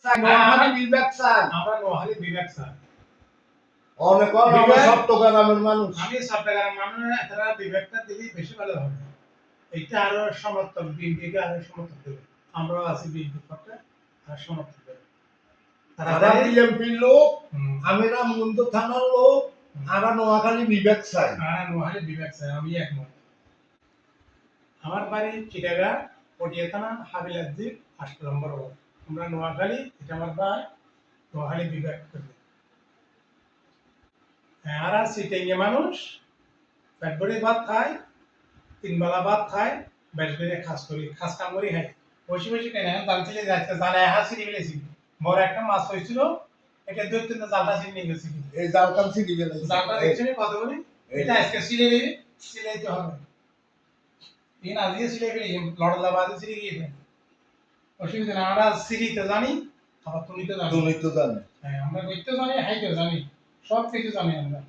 চাই নোয়াখালী বিভাগ চাই আমরা নোয়াখালী বিভাগ স্যার অনেক আমরা চট্টগ্রামের মানুষ আমি চট্টগ্রাম মানুষ এরা বিভাগটা দিলেই বেশি ভালো হবে এইটা আরো সমর্থক বিএনপিকে আরো সমর্থক দেবে আমরাও আছি বিএনপি পক্ষে আর সমর্থক দেবে তারা বিএনপির লোক আমি রামগঞ্জ থানার লোক আমরা নোয়াখালী বিভাগ চাই নোয়াখালী বিভাগ স্যার আমি একমত আমার বাড়ি চিটাগাং পটিয়া থানা হাবিলাদ্দি 8 নম্বর ওয়ার্ড আমরা নোয়াখালী এটা আমার বাড়ি নোয়াখালী বিভাগ করি আর সিটেঙ্গে মানুষ পেট ভরে ভাত খায় 3 বেলা ভাত খায় বেশ করে খাস কাম করি খায় বসে বসে কেন জাল ছেলে যাচ্ছে জালে হাসি ফেলেছি বড় একটা মাছ হয়েছিল এটা ধরতে না জালটা ছিঁড়ে নিয়ে গেছি এই জালটা ছিঁড়ে গেল জালটা দেখছেন কত বলি এটা আজকে সিলাইতে হবে তিন আজকে সিলাই ফেলে লড়লা বাজে ছিঁড়ে গিয়েছে অসুবিধা না আমরা সিঁড়িতে জানি আবার তুমি তো জানি তুমি তো জানো হ্যাঁ আমরা দেখতে জানি হাইতে জানি সব কিছু জানি আমরা